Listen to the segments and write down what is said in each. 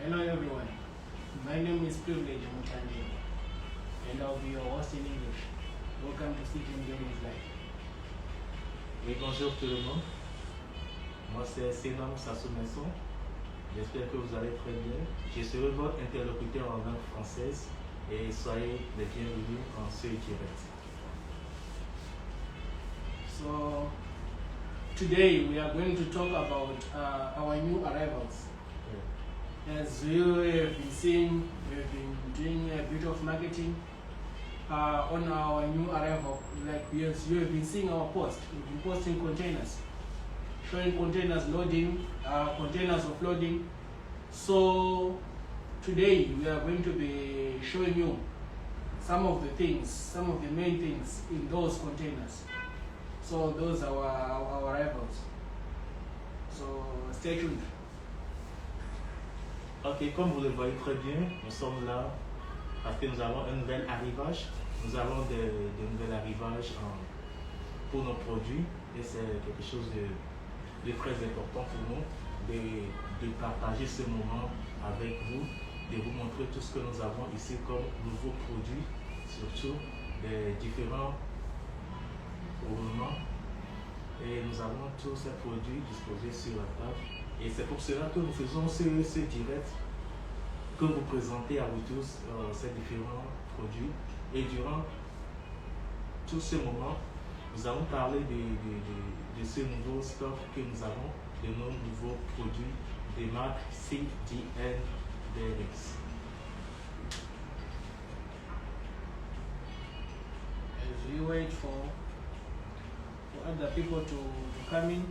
Hello everyone, my name is Privilege Mutande and I'll be your host in English. Welcome to CGN Gaming's Life. Oui, bonjour tout le monde. Moi c'est Sénam Sassou-Messon. J'espère que vous allez très bien. Je serai votre interlocuteur en langue française et soyez les bienvenus en ce direct. So today we are going to talk about our new arrivals. As you have been seeing, we have been doing a bit of marketing on our new arrival. Like yes, you have been seeing our post. We've been posting containers, showing containers loading, containers offloading. So today we are going to be showing you some of the things, some of the main things in those containers. So those are our arrivals. So stay tuned. Ok, comme vous le voyez très bien, nous sommes là parce que nous avons un nouvel arrivage. Nous avons de nouveaux arrivages pour nos produits et c'est quelque chose de très important pour nous de partager ce moment avec vous, de vous montrer tout ce que nous avons ici comme nouveaux produits, surtout des différents roulements. Et nous avons tous ces produits disposés sur la table. Et c'est pour cela que nous faisons ce direct, que vous présentez à vous tous ces différents produits. Et durant tout ce moment, nous allons parler de ce nouveau stock que nous avons, de nos nouveaux produits des marques CGN Bearings. As we wait for other people to come in.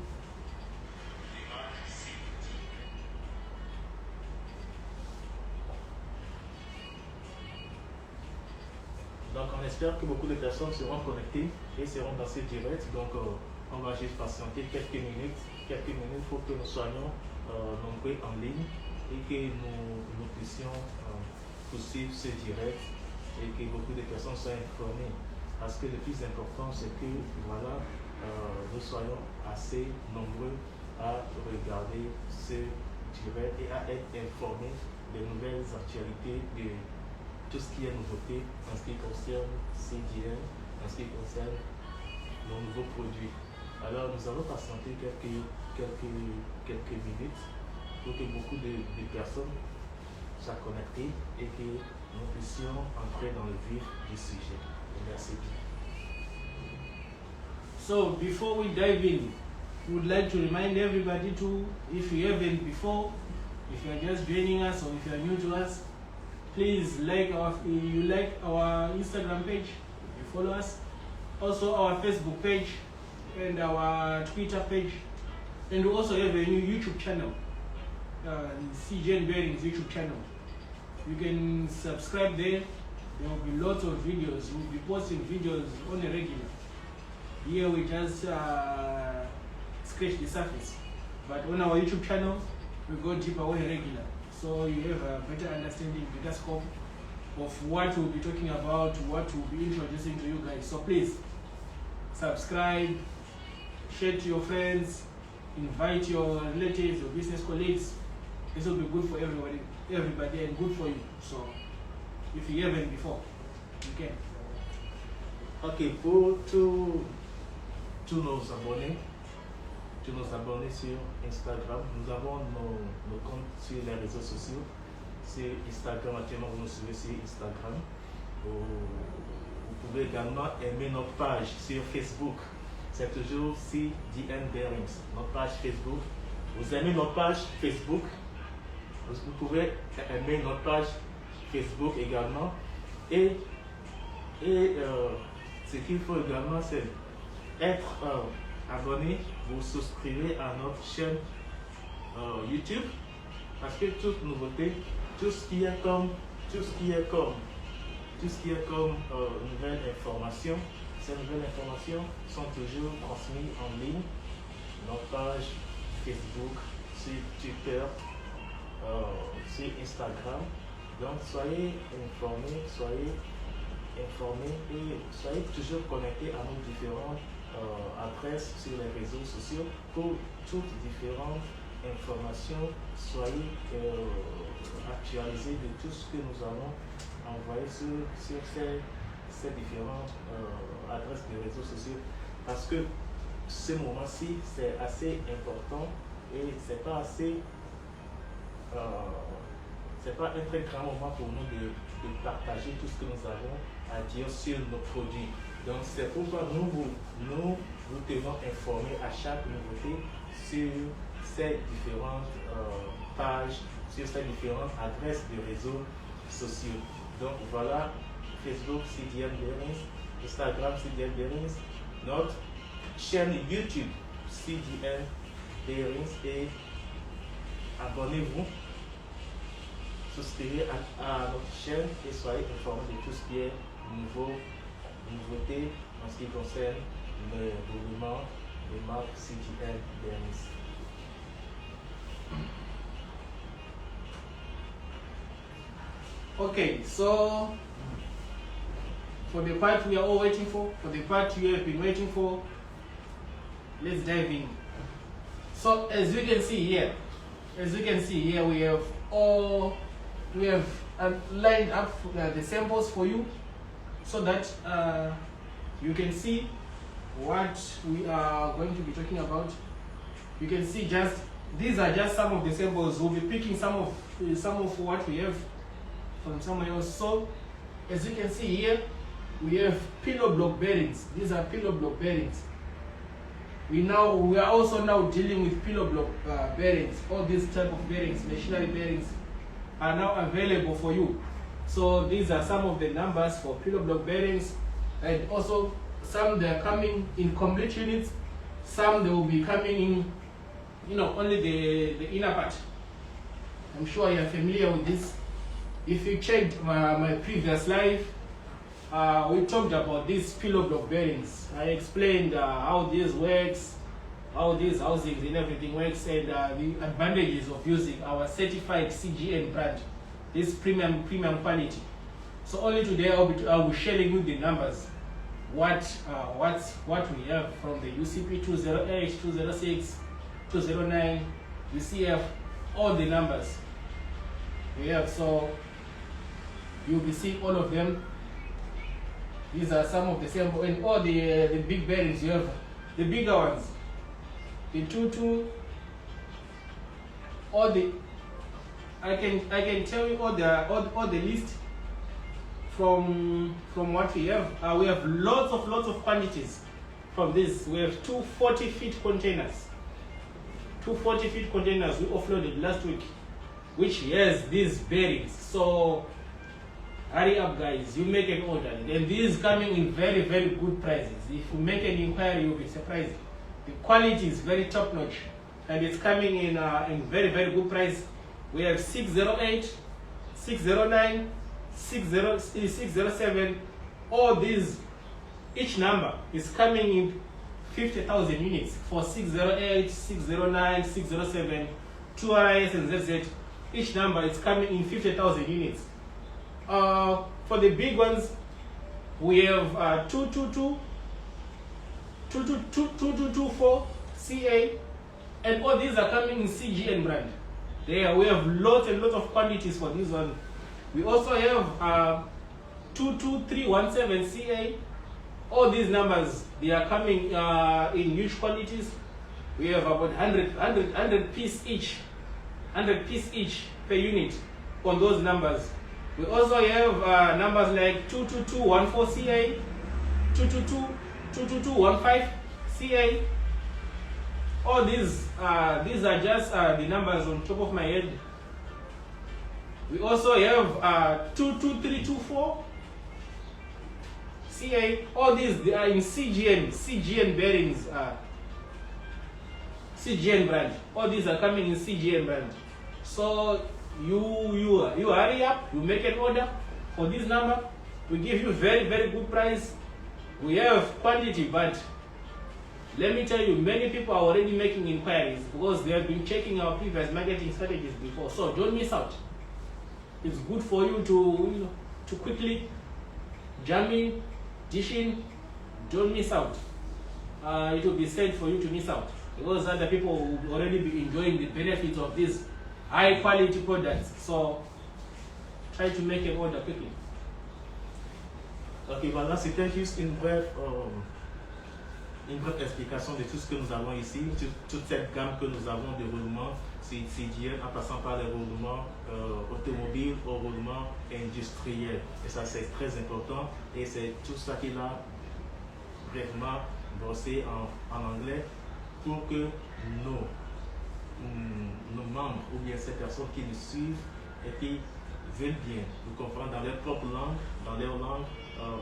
Donc on espère que beaucoup de personnes seront connectées et seront dans ce direct. Donc on va juste patienter quelques minutes pour que nous soyons nombreux en ligne et que nous puissions poursuivre ce direct et que beaucoup de personnes soient informées. Parce que le plus important c'est que voilà, nous soyons assez nombreux à regarder ce direct et à être informés des nouvelles actualités de tout ce qui est nouveauté en ce qui concerne CGN, en ce qui concerne nos nouveaux produits. Alors nous allons patienter quelques minutes pour que beaucoup de personnes soient connectées et que nous puissions entrer dans le vif du sujet. Merci. So before we dive in, we would like to remind everybody to, if you haven't before, if you are just joining us or if you are new to us, please like our Instagram page, you follow us, also our Facebook page and our Twitter page, and we also have a new YouTube channel, CGN Bearings YouTube channel. You can subscribe there. There will be lots of videos. We'll be posting videos on a regular. Here we just scratch the surface, but on our YouTube channel we go deeper on a regular. So you have a better understanding, better scope of what we'll be talking about, what we'll be introducing to you guys. So please subscribe, share to your friends, invite your relatives, your business colleagues. This will be good for everybody and good for you. So if you haven't before, you can. Ok, pour tous nos abonnés, sur Instagram, nous avons nos comptes sur les réseaux sociaux. Sur Instagram, actuellement vous nous suivez sur Instagram. Vous pouvez également aimer notre page sur Facebook. C'est toujours CGN Bearings, notre page Facebook. Vous aimez notre page Facebook, vous pouvez aimer notre page Facebook également. Et ce qu'il faut également, c'est être abonné, vous souscrivez à notre chaîne YouTube, parce que toute nouveauté, tout ce qui est comme nouvelle information, ces nouvelles informations sont toujours transmises en ligne, notre page Facebook, sur Twitter, sur Instagram. Donc soyez informés, et soyez toujours connectés à nos différentes adresses sur les réseaux sociaux pour toutes différentes informations. Soyez actualisée de tout ce que nous allons envoyer sur ces différentes adresses de réseaux sociaux, parce que ce moment-ci c'est assez important et c'est pas un très grand moment pour nous de partager tout ce que nous avons à dire sur nos produits. Donc c'est pourquoi nous vous tenons informés à chaque nouveauté sur ces différentes pages, sur ces différentes adresses de réseaux sociaux. Donc voilà, Facebook CDN Bearings, Instagram CDN Bearings, notre chaîne YouTube CDN Bearings, et abonnez-vous, souscrivez à notre chaîne et soyez informés de tout ce qui est nouveauté en ce qui concerne le roulement de marque CDN Bearings. Okay, so for the part we are all waiting for the part you have been waiting for, let's dive in. So as you can see here, we have lined up the samples for you, so that you can see what we are going to be talking about. You can see these are just some of the samples. We'll be picking some of what we have from somewhere else. So as you can see here, we have pillow block bearings. These are pillow block bearings. We are also now dealing with pillow block bearings. All these type of bearings, machinery bearings, are now available for you. So these are some of the numbers for pillow block bearings, and also some they are coming in complete units. Some they will be coming in, only the inner part. I'm sure you are familiar with this. If you checked my previous live, we talked about these pillow block bearings. I explained how this works, how these housings and everything works, and the advantages of using our certified CGN brand, this premium quality. So only today I'll be sharing with the numbers what we have from the UCP 208, 206, 209, UCF, all the numbers we have. So you'll be seeing all of them. These are some of the sample, and all the big bearings you have, the bigger ones, the 22, all the, I can tell you all the list from what we have. We have lots of quantities from this. We have two 40-feet containers. Two 40-feet containers we offloaded last week, which has these bearings. So hurry up guys, you make an order, and these coming in very good prices. If you make an inquiry, you'll be surprised. The quality is very top notch, and it's coming in very good price. We have 608, 609, 607. All these, each number is coming in 50,000 units for 608, 609, 607, 2RIS and ZZ. Each number is coming in 50,000 units. For the big ones, we have 222, 2224 CA, and all these are coming in CGN brand. There we have lots and lots of quantities for this one. We also have 22317 CA. All these numbers, they are coming in huge quantities. We have about 100 piece each, 100 piece each per unit on those numbers. We also have numbers like 22214 CA, 22215 CA. All these are just the numbers on top of my head. We also have 22324 CA. All these, they are in CGN bearings, CGN brand. All these are coming in CGN brand. So you hurry up, you make an order for this number. We give you very good price. We have quantity, but let me tell you, many people are already making inquiries because they have been checking our previous marketing strategies before. So don't miss out. It's good for you to quickly jump in, dish in. Don't miss out. It will be sad for you to miss out because other people will already be enjoying the benefits of these high quality products. So try to make an order quickly. Ok, voilà, c'était juste une brève explication de tout ce que nous avons ici, toute cette gamme que nous avons de roulements CDL en passant par les roulements automobiles au roulement industriel. Et ça, c'est très important et c'est tout ça qu'il a brièvement brossé en anglais pour que nos membres ou bien ces personnes qui nous suivent et qui veulent bien nous comprendre dans leur propre langue, dans leur langue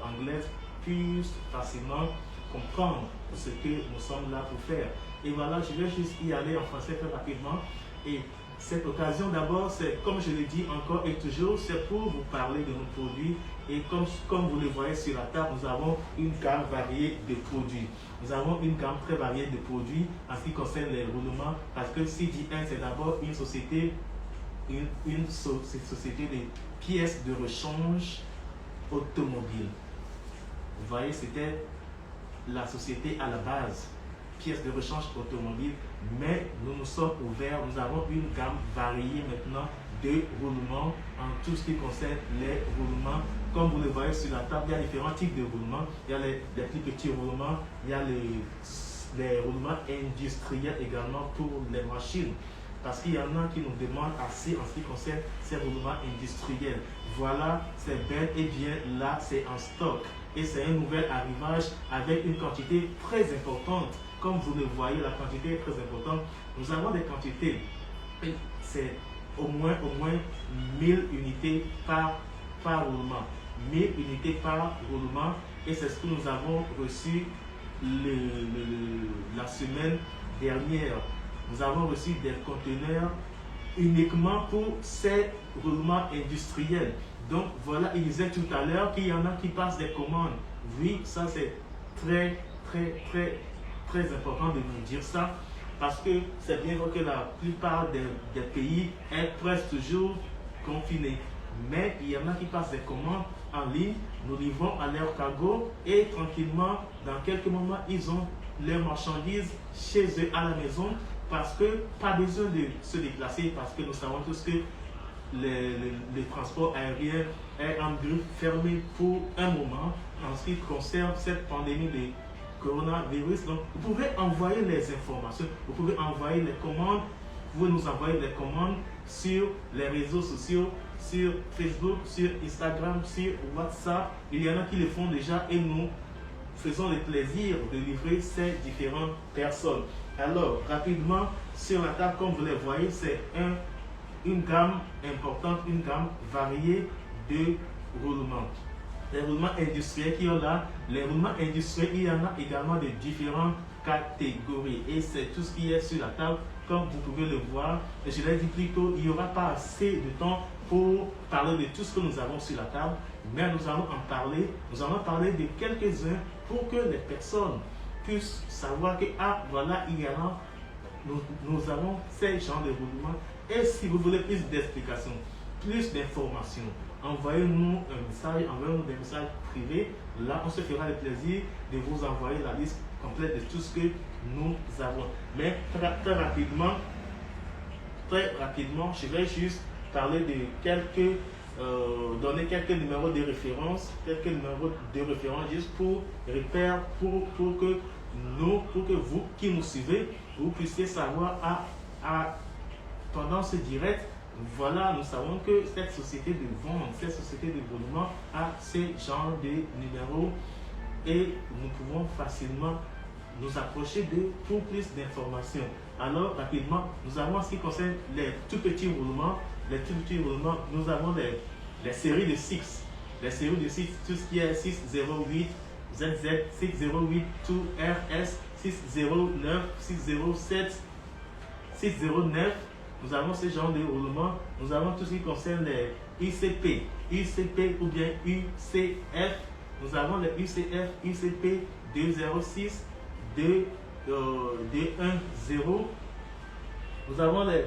anglaise, puissent facilement comprendre ce que nous sommes là pour faire. Et voilà, je vais juste y aller en français très rapidement. Et cette occasion d'abord, c'est comme je l'ai dit encore et toujours, c'est pour vous parler de nos produits. Et comme vous le voyez sur la table, nous avons une gamme variée de produits. Nous avons une gamme très variée de produits en ce qui concerne les roulements, parce que CDN, c'est d'abord une société de pièces de rechange automobile. Vous voyez, c'était la société à la base, pièces de rechange automobile, mais nous nous sommes ouverts, nous avons une gamme variée maintenant de roulements en tout ce qui concerne les roulements. Comme vous le voyez sur la table, il y a différents types de roulements. Il y a les plus petits roulements, il y a les roulements industriels également pour les machines. Parce qu'il y en a qui nous demandent assez en ce qui concerne ces roulements industriels. Voilà, c'est bel et bien là, c'est en stock. Et c'est un nouvel arrivage avec une quantité très importante. Comme vous le voyez, la quantité est très importante. Nous avons des quantités. C'est au moins 1000 unités par roulement. 1000 unités par roulement. Et c'est ce que nous avons reçu la semaine dernière. Nous avons reçu des conteneurs uniquement pour ces roulements industriels. Donc voilà, il disait tout à l'heure qu'il y en a qui passent des commandes. Oui, ça c'est très important de nous dire ça, parce que c'est bien vrai que la plupart des pays est presque toujours confinés. Mais il y en a qui passent des commandes en ligne, nous livrons à leur cargo et tranquillement, dans quelques moments, ils ont leurs marchandises chez eux à la maison, parce que pas besoin de se déplacer, parce que nous savons tous que le transport aérien est en griffe fermé pour un moment en ce qui concerne cette pandémie de coronavirus. Donc, vous pouvez envoyer les informations, vous pouvez envoyer les commandes, vous pouvez nous envoyer les commandes sur les réseaux sociaux, sur Facebook, sur Instagram, sur WhatsApp. Il y en a qui le font déjà et nous faisons le plaisir de livrer ces différentes personnes. Alors, rapidement, sur la table, comme vous le voyez, c'est une gamme importante, une gamme variée de roulements. Les roulements industriels qui ont là, les roulements industriels, il y en a également de différentes catégories. Et c'est tout ce qui est sur la table, comme vous pouvez le voir. Et je l'ai dit plus tôt, il n'y aura pas assez de temps pour parler de tout ce que nous avons sur la table, mais nous allons en parler. Nous allons parler de quelques-uns pour que les personnes puissent savoir que, ah, voilà, il y en a, nous avons ces genres de roulements. Et si vous voulez plus d'explications, plus d'informations, envoyez-nous un message, envoyez-nous des messages privés. Là, on se fera le plaisir de vous envoyer la liste complète de tout ce que nous avons. Mais très rapidement, je vais juste parler de donner quelques numéros de référence, juste pour repère, pour que vous qui nous suivez, vous puissiez savoir pendant ce direct, voilà, nous savons que cette société de vente, cette société de roulement a ce genre de numéros et nous pouvons facilement nous approcher d'eux pour plus d'informations. Alors, rapidement, nous avons en ce qui concerne les tout petits roulements, nous avons les séries de 6. Les séries de 6, tout ce qui est 608, ZZ, 608, 2RS, 609, 607, 609. Nous avons ce genre de roulement. Nous avons tout ce qui concerne les UCP ou bien UCF. Nous avons les UCF, UCP 206, 210. Nous avons les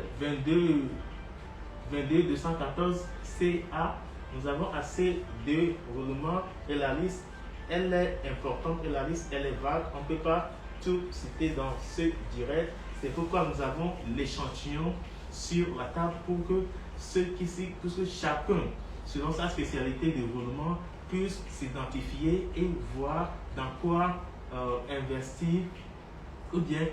21214 CA. Nous avons assez de roulements et la liste, elle est importante et la liste, elle est vague. On ne peut pas tout citer dans ce direct. C'est pourquoi nous avons l'échantillon sur la table pour que chacun selon sa spécialité de roulement, puisse s'identifier et voir dans quoi investir ou bien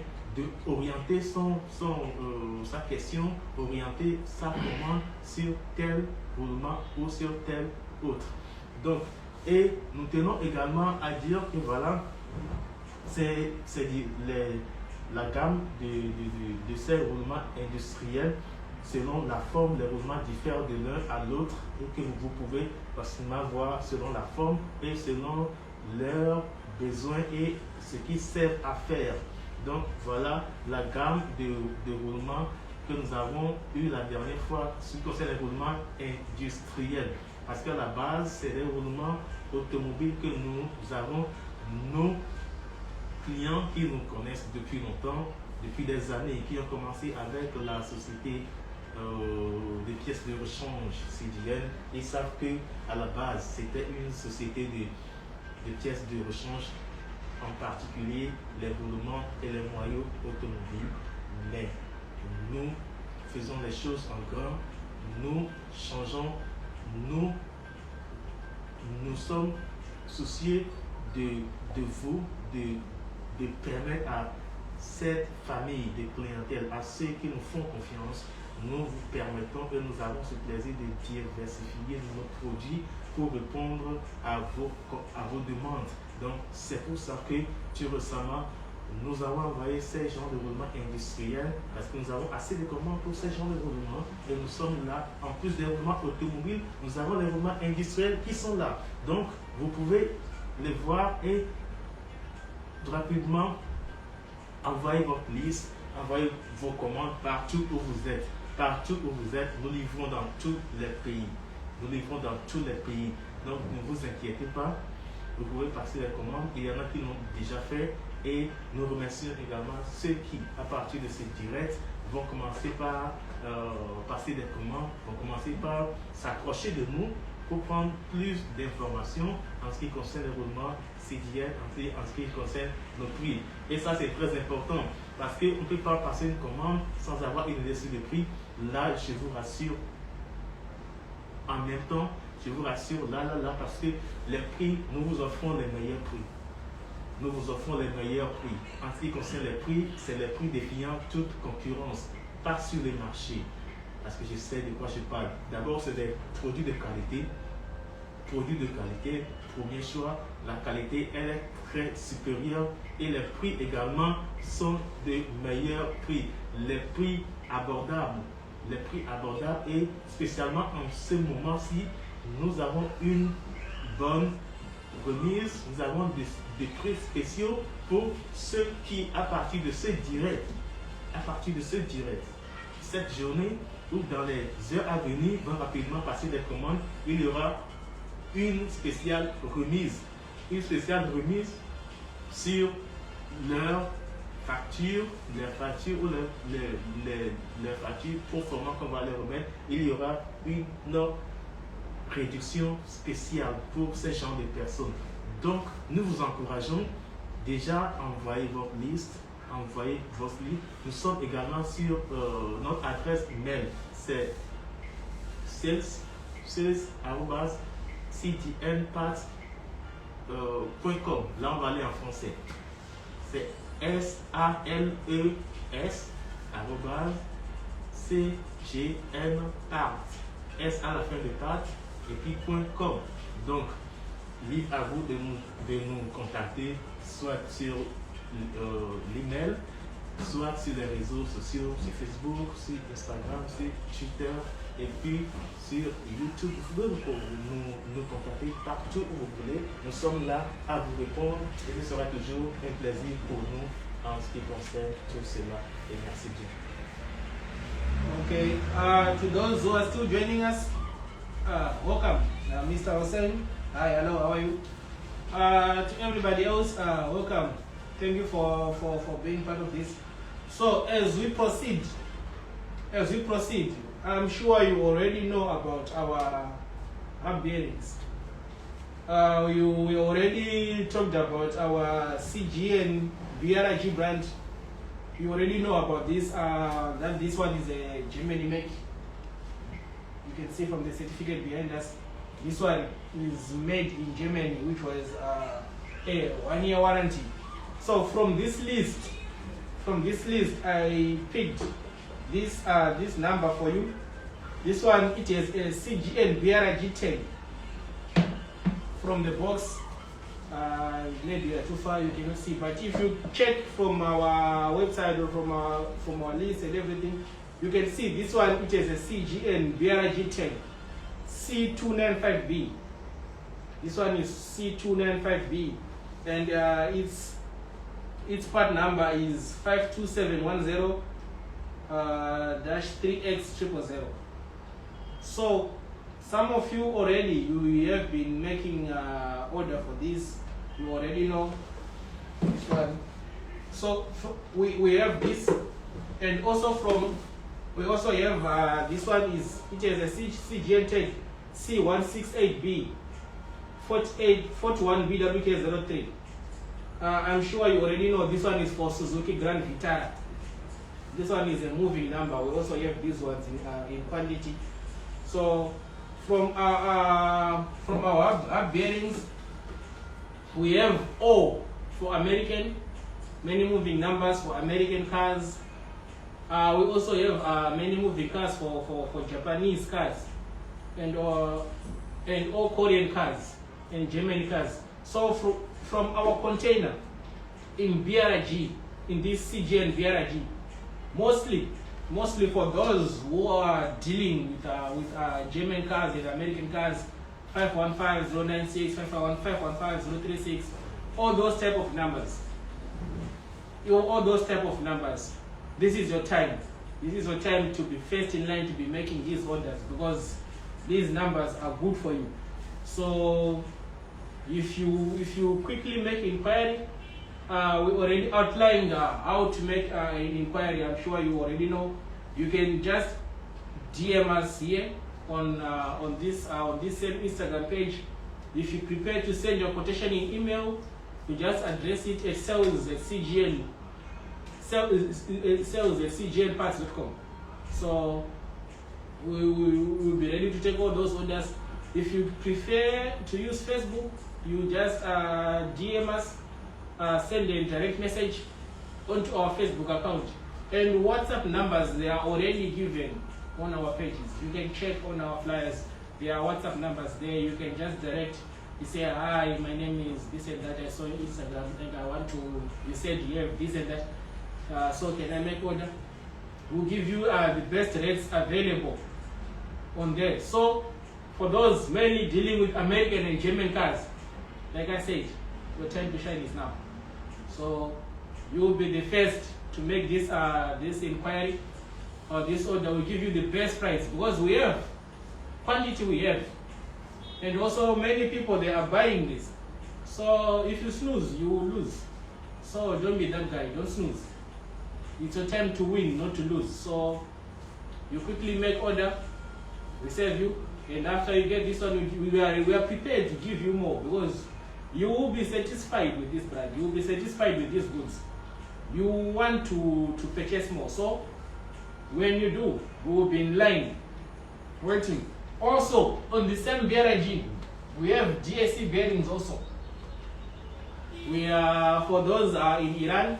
d'orienter sa question, orienter sa commande sur tel roulement ou sur tel autre. Donc, et nous tenons également à dire que voilà, c'est la gamme de ces roulements industriels. Selon la forme, les roulements diffèrent de l'un à l'autre et que vous pouvez facilement voir selon la forme et selon leurs besoins et ce qu'ils servent à faire. Donc voilà la gamme de roulements que nous avons eu la dernière fois, ce qui concerne les roulements industriels. Parce qu'à la base, c'est des roulements automobiles que nous avons, nos clients qui nous connaissent depuis longtemps, depuis des années, qui ont commencé avec la société des pièces de rechange CDN. Ils savent que à la base, c'était une société de pièces de rechange, en particulier les roulements et les moyaux automobiles. Mais nous faisons les choses en grand, nous changeons, nous sommes soucieux de vous, de permettre à cette famille de clientèle, à ceux qui nous font confiance, nous vous permettons et nous avons ce plaisir de diversifier nos produits pour répondre à vos demandes. Donc, c'est pour ça que tout récemment, nous avons envoyé ces genres de roulements industriels parce que nous avons assez de commandes pour ces genres de roulements et nous sommes là. En plus des roulements automobiles, nous avons les roulements industriels qui sont là. Donc, vous pouvez les voir et rapidement envoyer votre liste, envoyer vos commandes partout où vous êtes. Partout où vous êtes, nous livrons dans tous les pays. Nous livrons dans tous les pays. Donc, ne vous inquiétez pas. Vous pouvez passer les commandes. Il y en a qui l'ont déjà fait. Et nous remercions également ceux qui, à partir de ce direct, vont commencer par passer des commandes, vont commencer par s'approcher de nous pour prendre plus d'informations en ce qui concerne les roulements CDN, en ce qui concerne nos prix. Et ça, c'est très important parce qu'on ne peut pas passer une commande sans avoir une idée sur le prix. Là, je vous rassure, en même temps, je vous rassure, là, parce que les prix, nous vous offrons les meilleurs prix. Nous vous offrons les meilleurs prix. En ce qui concerne les prix, c'est les prix défiant toute concurrence, pas sur les marchés. Parce que je sais de quoi je parle. D'abord, c'est des produits de qualité. Produits de qualité, premier choix. La qualité, elle est très supérieure. Et les prix également sont de meilleurs prix. Les prix abordables. Les prix abordables et spécialement en ce moment-ci, nous avons une bonne remise. Nous avons des prix spéciaux pour ceux qui, à partir de ce direct, cette journée ou dans les heures à venir, vont rapidement passer des commandes, il y aura une spéciale remise sur leurs factures, les factures ou les factures pour comment qu'on va les remettre. Il y aura une réduction spéciale pour ce genre de personnes. Donc, nous vous encourageons déjà à envoyer votre liste. Nous sommes également sur notre adresse email. C'est sales@cdnparts.com. Là, on va aller en français. C'est sales@cgnparts. S à la fin de part et puis .com. Donc, libre à vous de nous contacter, soit sur l'email, soit sur les réseaux sociaux, sur Facebook, sur Instagram, sur Twitter et puis sur YouTube. Vous pouvez nous contacter partout où vous voulez. Nous sommes là à vous répondre et ce sera toujours un plaisir pour nous en ce qui concerne tout cela. Et merci Dieu. Okay, to those who are still joining us, welcome. Mr. Hossein, hi, hello, how are you? To everybody else, welcome. Thank you for being part of this. So as we proceed, I'm sure you already know about our hub bearings. We already talked about our CGN BRG brand. You already know about this, that this one is a Germany make. You can see from the certificate behind us. This one is made in Germany, which was a 1 year warranty. So from this list, I picked this number for you. This one, it is a CGN BRG10. From the box, maybe you are too far, you cannot see. But if you check from our website or from our list and everything, you can see this one, it is a CGN BRG10 C295B. This one is C295B, and its part number is 52710 -3X000. So some of you already, you have been making order for this. You already know this one. So we have this, and also we also have this one is, it is a CGN Tech C168B 41BWK03. I'm sure you already know this one is for Suzuki Grand Vitara. This one is a moving number. We also have these ones in quantity. So from our hub bearings, we have O for American, many moving numbers for American cars. We also have many moving cars for Japanese cars, and all Korean cars and German cars. So from our container in BRG, in this CGN BRG, mostly for those who are dealing with German cars and American cars, 515096, 515036, all those type of numbers. This is your time. This is your time to be first in line to be making these orders, because these numbers are good for you. So if you quickly make inquiry, we already outlined how to make an inquiry. I'm sure you already know. You can just DM us here on this same Instagram page. If you prepare to send your quotation in email, you just address it at sales@cgnparts.com. So we will be ready to take all those orders. If you prefer to use Facebook, you just DM us, send a direct message onto our Facebook account. And WhatsApp numbers, they are already given on our pages. You can check on our flyers. There are WhatsApp numbers there. You can just direct. You say, hi, my name is this and that. I saw on Instagram and I want to, you said you have this and that. So can I make order? We'll give you the best rates available on there. So for those mainly dealing with American and German cars, like I said, your time to shine is now. So you will be the first to make this inquiry or this order. Will give you the best price, because we have quantity, we have, and also many people, they are buying this. So if you snooze, you will lose. So don't be that guy. Don't snooze. It's your time to win, not to lose. So you quickly make order. We save you, and after you get this one, we are prepared to give you more, because you will be satisfied with this brand. You will be satisfied with these goods. You want to purchase more. So when you do, we will be in line waiting. Also on the same BRG, we have DSC bearings also. We are for those in Iran.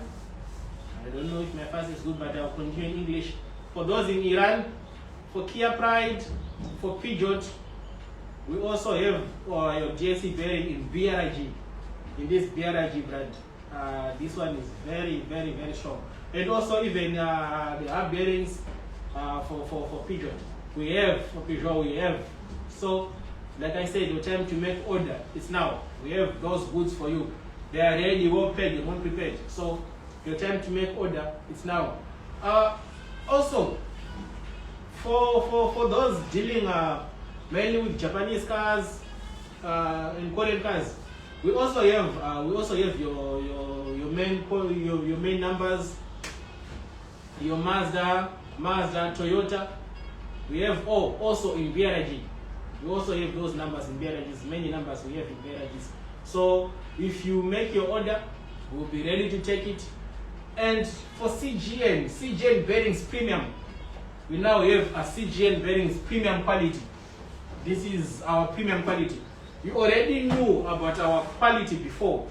I don't know if my fast is good, but I'll continue in English. For those in Iran, for Kia Pride, for Peugeot, we also have your DSC bearing in BRG, in this BRG brand. This one is very, very, very strong. And also even the hub bearings for Peugeot. We have, for Peugeot we have. So, like I said, your time to make order is now. We have those goods for you. They are ready, well paid, and well prepared. So, your time to make order is now. Also, for those dealing mainly with Japanese cars and Korean cars, we also have your main numbers, your Mazda, Toyota. We have all also in BRG. We also have those numbers in BRGs. Many numbers we have in BRGs. So if you make your order, we'll be ready to take it. And for CGN bearings premium, we now have a CGN bearings premium quality. This is our premium quality. You already knew about our quality before,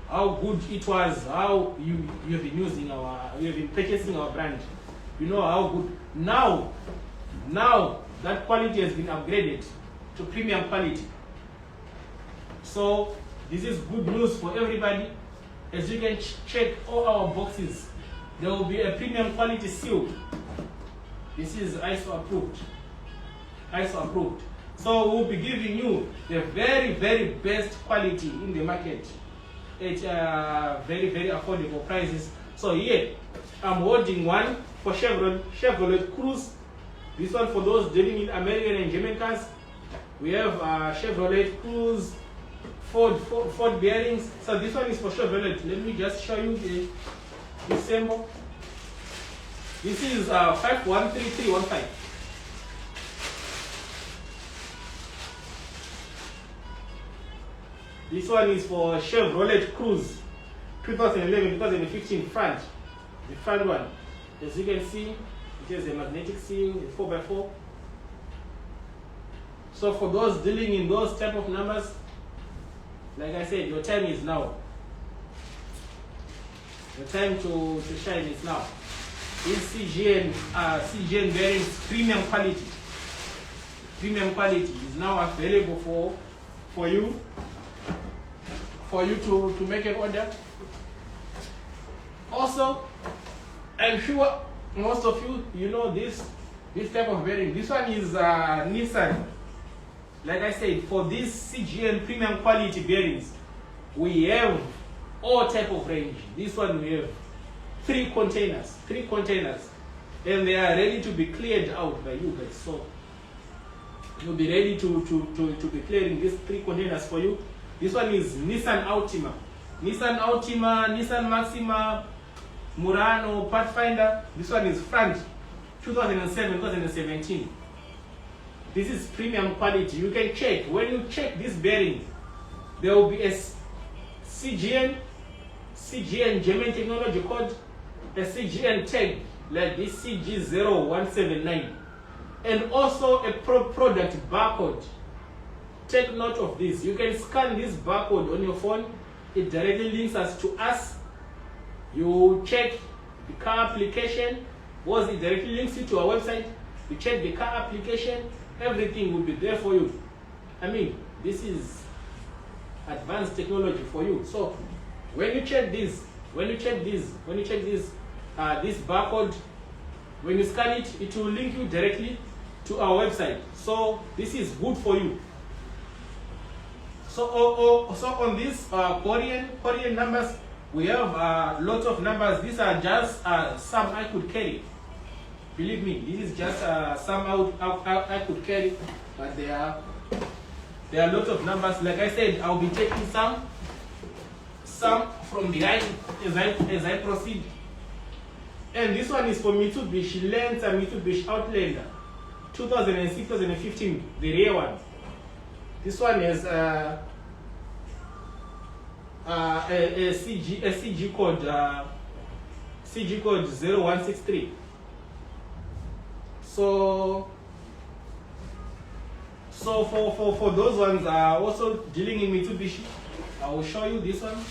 how good it was, how you have been you have been purchasing our brand. You know how good. Now that quality has been upgraded to premium quality. So this is good news for everybody. As you can check all our boxes, there will be a premium quality seal. This is ISO approved. ISO approved. So we'll be giving you the very, very best quality in the market at very, very affordable prices. So here, I'm holding one for Chevrolet Cruze. This one for those dealing in American and German cars. We have Chevrolet Cruze, Ford bearings. So this one is for Chevrolet. Let me just show you the symbol. This is 513315. This one is for Chevrolet Cruze 2011-2015 front. The front one. As you can see, it has a magnetic seal, a 4x4. So for those dealing in those type of numbers, like I said, your time is now. Your time to shine is now. This CGN bearings premium quality. Premium quality is now available for you to make an order. Also, I'm sure most of you know this type of bearing. This one is Nissan. Like I said, for these CGN premium quality bearings, we have all type of range. This one we have three containers, and they are ready to be cleared out by you guys. So you'll be ready to be clearing these 3 containers for you. This one is Nissan Altima, Nissan Maxima, Murano, Pathfinder. This one is front, 2007-2017. This is premium quality. You can check. When you check this bearing, there will be a CGN German technology code, a CGN tag like this CG0179, and also a product barcode. Take note of this. You can scan this barcode on your phone. It directly links us to us. You check the car application. Once it directly links you to our website, you check the car application. Everything will be there for you. I mean, this is advanced technology for you. So when you check this barcode, when you scan it, it will link you directly to our website. So this is good for you. So on these Korean numbers, we have lots of numbers. These are just some I could carry. Believe me, this is just some I could carry, but there are lots of numbers. Like I said, I'll be taking some from behind as I proceed. And this one is for Mitsubishi Lancer, Mitsubishi Outlander, 2006-2015, the rear one. This one has a CG code 0163. So for those ones also dealing in Mitsubishi, I will show you this one,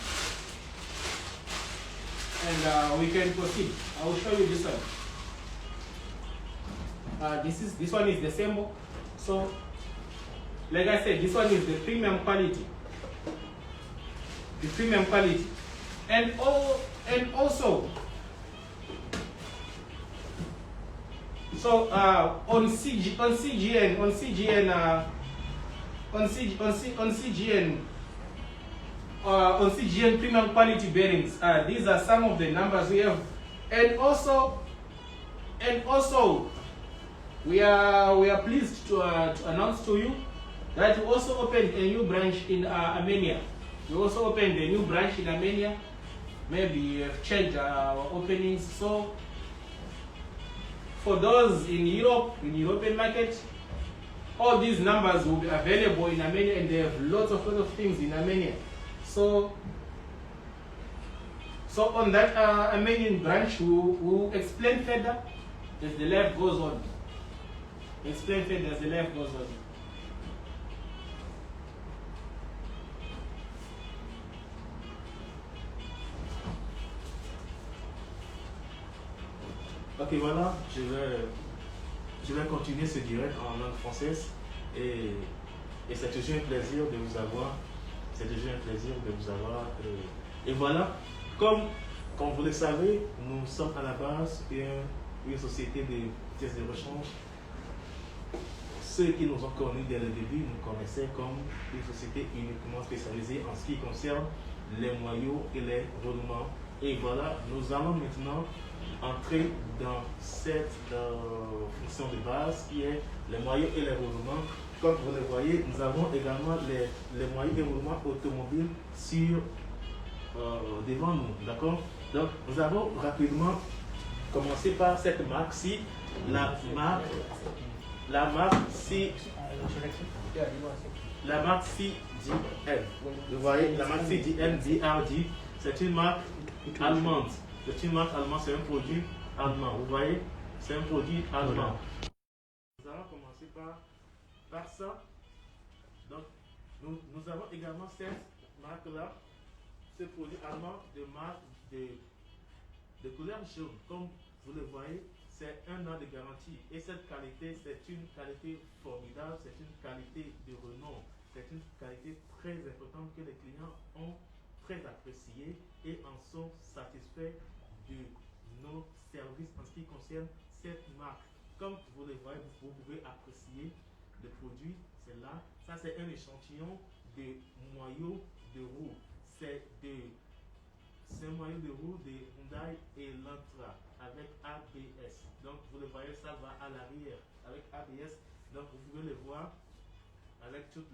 and we can proceed. I will show you this one. This one is the symbol. So like I said, this one is the premium quality. The premium quality. And also, so on CGN premium quality bearings, these are some of the numbers we have. And also we are pleased to announce to you that we also opened a new branch in Armenia. We also opened a new branch in Armenia. Maybe you have checked our openings. So for those in Europe, in the European market, all these numbers will be available in Armenia, and they have lots of things in Armenia. So on that Armenian branch, we'll explain further As the life goes on. Explain faith as the life goes on. Ok, voilà, je vais continuer ce direct en langue française et c'est toujours un plaisir de vous avoir. C'est toujours un plaisir de vous avoir. Et voilà, comme vous le savez, nous sommes à la base une société de pièces de rechange. Ceux qui nous ont connus dès le début nous connaissaient comme une société uniquement spécialisée en ce qui concerne les moyaux et les roulements. Et voilà, nous allons maintenant entrer dans cette fonction de base qui est les moyaux et les roulements. Comme vous le voyez, nous avons également les moyaux et roulements automobiles devant nous. D'accord? Donc, nous avons rapidement commencé par cette marque-ci, la marque CDN. Vous voyez, la marque CDN BRD, c'est une marque allemande. C'est une marque allemande, c'est un produit allemand. Vous voyez, c'est un produit allemand. Nous allons commencer par ça. Donc, nous avons également cette marque-là, ce produit allemand de couleur jaune. Comme vous le voyez, c'est 1 an de garantie. Et cette qualité, c'est une qualité formidable, c'est une qualité de renom. C'est une qualité très importante que les clients ont très appréciée et en sont satisfaits de nos services en ce qui concerne cette marque. Comme vous le voyez, vous pouvez apprécier le produit, c'est là. Ça, c'est un échantillon de moyau de roue. C'est un moyau de roue de Hyundai Elantra avec ABS. Donc, vous le voyez, ça va à l'arrière avec ABS. Donc, vous pouvez le voir avec toute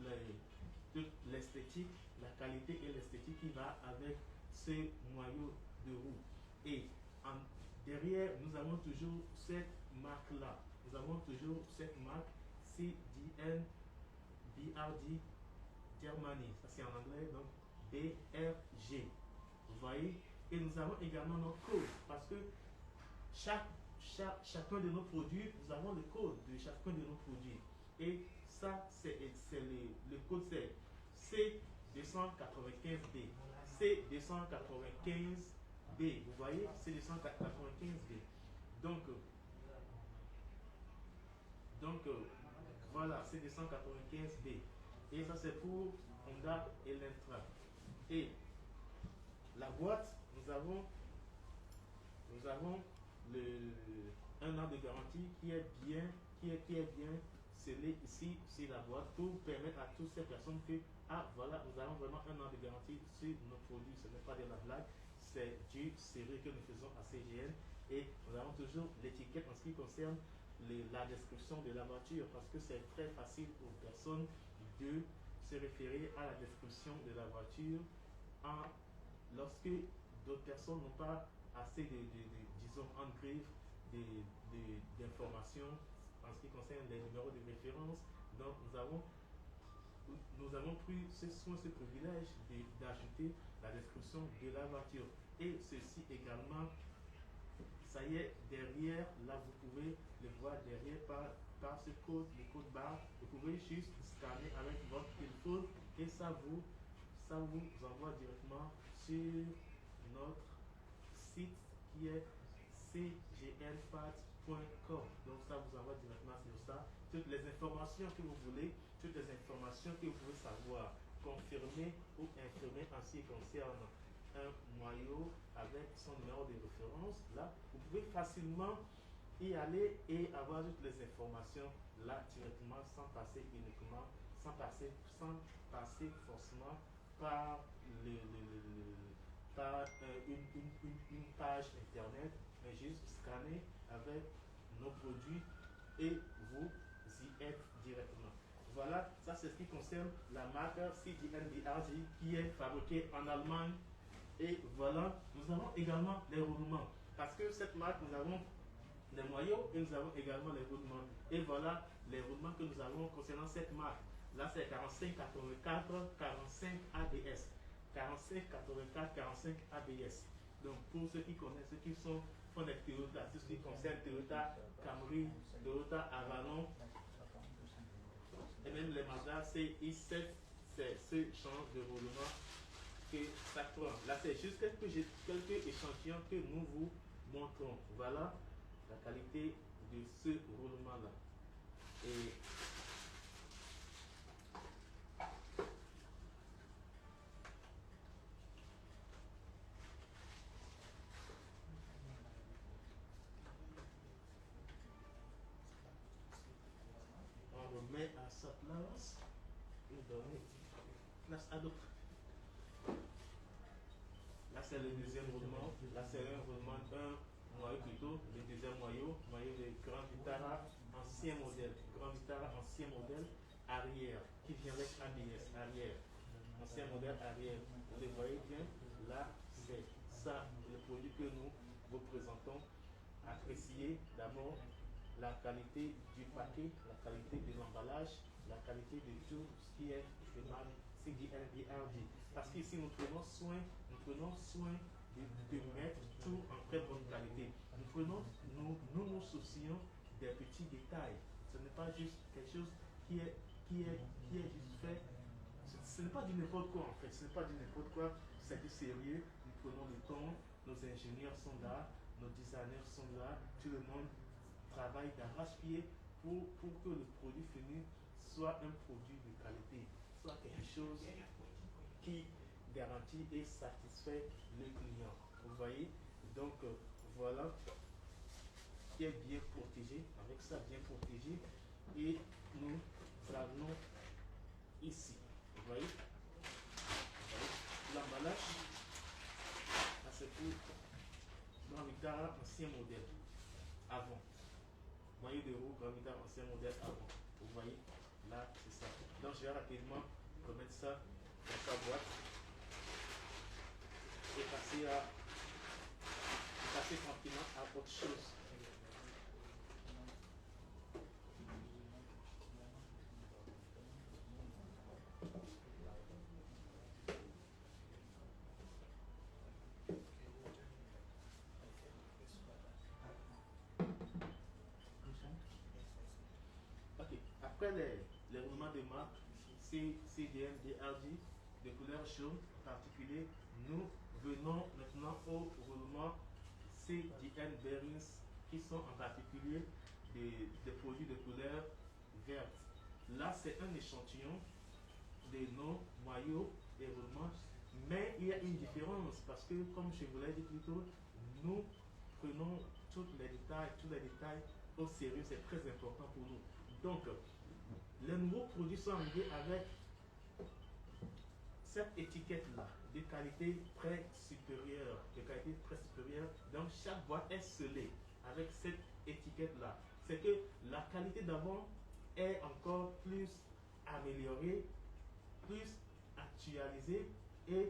l'esthétique, la qualité et l'esthétique qui va avec ce moyau de roue. Et derrière, nous avons toujours cette marque-là. Nous avons toujours cette marque CDN BRD Germany. Ça, c'est en anglais, donc BRG. Vous voyez? Et nous avons également notre code parce que chacun de nos produits, nous avons le code de chacun de nos produits. Et ça, c'est le code, c'est C295B. C295B. Vous voyez? C295B. Donc voilà, C295B. Et ça, c'est pour Honda Elantra. Et la boîte, nous avons 1 an de garantie qui est bien scellé ici sur la boîte pour permettre à toutes ces personnes que voilà, nous avons vraiment 1 an de garantie sur nos produits. Ce n'est pas de la blague, c'est du sérieux que nous faisons à CGN et nous avons toujours l'étiquette en ce qui concerne la description de la voiture parce que c'est très facile aux personnes de se référer à la description de la voiture lorsque d'autres personnes n'ont pas assez disons, en griffe d'informations en ce qui concerne les numéros de référence. Donc, nous avons pris ce privilège d'ajouter la description de la voiture. Et ceci également, ça y est, derrière, là, vous pouvez le voir derrière par ce code, le code barre. Vous pouvez juste scanner avec votre téléphone et ça vous envoie directement sur notre site qui est cgnparts.com. Donc ça vous envoie directement sur ça toutes les informations que vous voulez, toutes les informations que vous voulez savoir, confirmer ou infirmer en ce qui concerne un moyau avec son numéro de référence. Là, vous pouvez facilement y aller et avoir toutes les informations là directement sans passer forcément par une page internet, mais juste scanner avec nos produits et vous y êtes directement. Voilà, ça c'est ce qui concerne la marque CDN-BRD qui est fabriquée en Allemagne. Et voilà, nous avons également les roulements. Parce que cette marque, nous avons les moyaux et nous avons également les roulements. Et voilà les roulements que nous avons concernant cette marque. Là, c'est 45-84, 45 ABS. 45-84, 45 ABS. Donc, pour ceux qui connaissent, ceux qui sont fonds de Toyota, tout ce qui concerne Toyota Camry, Toyota Avalon, et même les Mazda CX-7, c'est ce genre de roulement que ça prend. Là, c'est juste quelques échantillons que nous vous montrons. Voilà la qualité de ce roulement-là. Et on remet à sa place et donner place à d'autres. Là, c'est le deuxième roulement. Là, c'est un roulement d'un noyau plutôt. Le deuxième noyau de Grand Vitara ancien modèle. Grand Vitara ancien modèle arrière qui vient avec ABS arrière. Ancien modèle arrière. Vous le voyez bien. Là, c'est ça le produit que nous vous présentons. Appréciez d'abord la qualité du paquet, la qualité de l'emballage, la qualité de tout ce qui est de marque CDN BRD. Parce qu'ici, nous prenons soin de mettre tout en très bonne qualité. Nous nous soucions des petits détails. Ce n'est pas juste quelque chose qui est juste fait. Ce n'est pas du n'importe quoi en fait. Ce n'est pas du n'importe quoi. C'est du sérieux. Nous prenons le temps. Nos ingénieurs sont là. Nos designers sont là. Tout le monde travaille d'arrache-pied pour que le produit fini soit un produit de qualité, soit quelque chose qui garantit et satisfait le client. Vous voyez, donc voilà, qui est bien protégé, avec ça bien protégé, et nous allons ici. Vous voyez, l'emballage, c'est pour Grand Vitara ancien modèle avant. Noyau de roue, Grand Vitara ancien modèle avant. Vous voyez, là, c'est ça. Donc, je vais rapidement remettre ça dans sa boîte et passer tranquillement à autre chose. Ok, après les roulements de marque CDN, DRD, de couleur jaune en particulier, nous venons maintenant au roulement CDN Bearings qui sont en particulier des produits de couleur verte. Là, c'est un échantillon de nos noyaux et roulements, mais il y a une différence parce que, comme je vous l'ai dit plus tôt, nous prenons tous les détails au sérieux, c'est très important pour nous. Donc, les nouveaux produits sont arrivés avec cette étiquette-là, de qualité très supérieure. Donc, chaque boîte est scellée avec cette étiquette-là. C'est que la qualité d'avant est encore plus améliorée, plus actualisée, et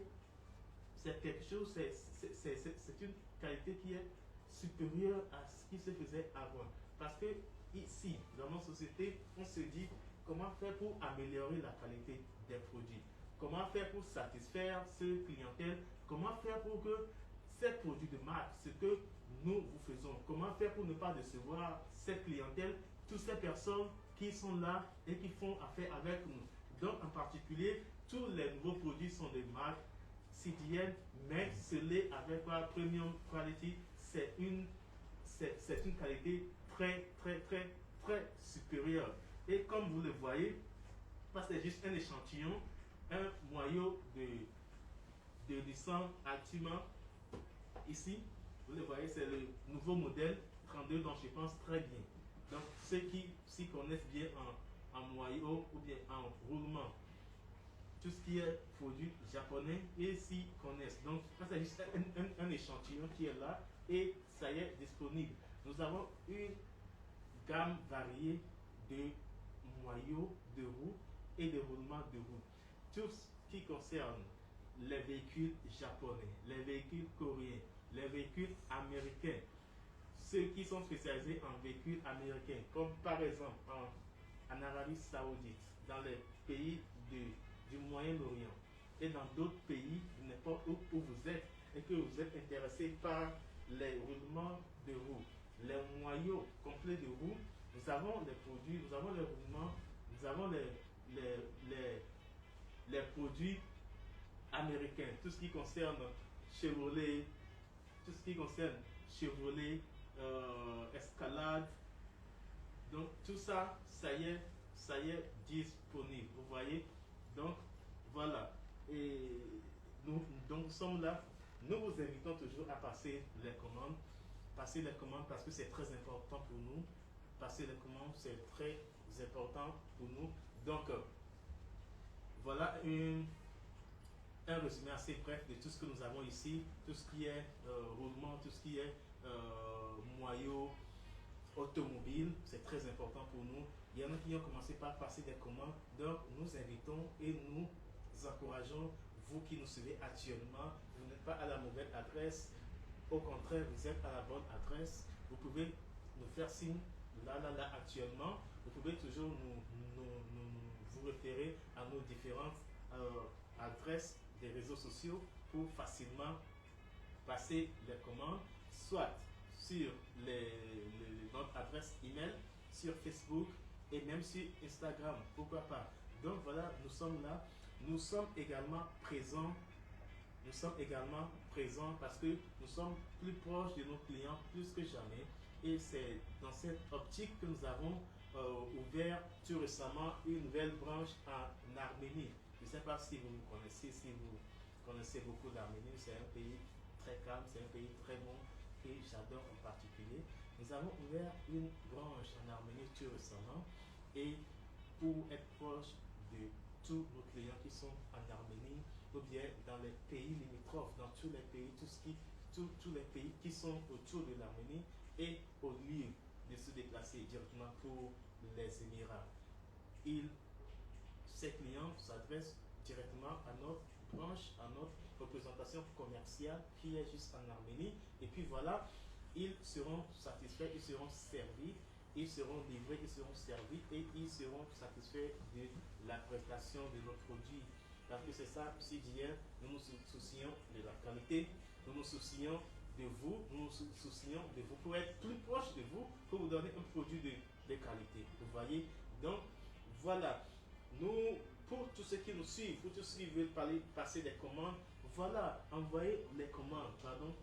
c'est quelque chose, c'est une qualité qui est supérieure à ce qui se faisait avant. Parce que ici, dans notre société, on se dit comment faire pour améliorer la qualité des produits, comment faire pour satisfaire cette clientèle, comment faire pour que ces produits de marque, ce que nous vous faisons, comment faire pour ne pas décevoir cette clientèle, toutes ces personnes qui sont là et qui font affaire avec nous. Donc en particulier, tous les nouveaux produits sont des marques CDN, mais scellés avec la premium quality. C'est une qualité très supérieure. Et comme vous le voyez, parce que c'est juste un échantillon, un noyau de Nissan Altima. Ici, vous le voyez, c'est le nouveau modèle 32 dont je pense très bien. Donc, ceux qui s'y connaissent bien en noyau ou bien en roulement, tout ce qui est produit japonais, et s'y connaissent. Donc, c'est juste un échantillon qui est là et ça y est disponible. Nous avons une gamme variée de noyaux de roues et de roulements de roues. Tout ce qui concerne les véhicules japonais, les véhicules coréens, les véhicules américains, ceux qui sont spécialisés en véhicules américains, comme par exemple en Arabie Saoudite, dans les pays du Moyen-Orient et dans d'autres pays, n'importe où vous êtes, et que vous êtes intéressé par les roulements de roues, les moyaux complets de roues, nous avons les produits, nous avons les roulements, nous avons les produits américains, tout ce qui concerne Chevrolet, tout ce qui concerne Chevrolet, Escalade. Donc tout ça, ça y est disponible. Vous voyez? Donc voilà. Et nous sommes là. Nous vous invitons toujours à passer les commandes. Passer les commandes parce que c'est très important pour nous. Passer les commandes, c'est très important pour nous. Donc voilà un résumé assez bref de tout ce que nous avons ici, tout ce qui est roulement, tout ce qui est moyau automobile, c'est très important pour nous. Il y en a qui ont commencé par passer des commandes, donc nous invitons et nous encourageons, vous qui nous suivez actuellement, vous n'êtes pas à la mauvaise adresse, au contraire, vous êtes à la bonne adresse. Vous pouvez nous faire signe là actuellement. Vous pouvez toujours vous référer à nos différentes adresses des réseaux sociaux pour facilement passer les commandes, soit sur notre adresse email, sur Facebook et même sur Instagram, pourquoi pas. Donc voilà, nous sommes là. Nous sommes également présents. Nous sommes également présents parce que nous sommes plus proches de nos clients plus que jamais. Et c'est dans cette optique que nous avons ouvert tout récemment une nouvelle branche en Arménie. Je ne sais pas si vous connaissez, si vous connaissez beaucoup l'Arménie. C'est un pays très calme, c'est un pays très bon et j'adore en particulier. Nous avons ouvert une branche en Arménie tout récemment et pour être proche de tous nos clients qui sont en Arménie ou bien dans les pays limitrophes, dans tous les pays, tous les pays qui sont autour de l'Arménie et au lieu de se déplacer directement pour les Émirats. Ces clients s'adressent directement à notre branche, à notre représentation commerciale qui est juste en Arménie. Et puis voilà, ils seront satisfaits, ils seront servis, ils seront livrés, ils seront servis et ils seront satisfaits de la prestation de nos produits. Parce que c'est ça, si d'hier, nous nous soucions de la qualité, nous nous soucions de vous, nous nous soucions de vous pour être plus proche de vous, pour vous donner un produit de qualité. Vous voyez? Donc, voilà. Nous, pour tous ceux qui nous suivent, pour tous ceux qui veulent passer des commandes, voilà, envoyez les commandes, pardon.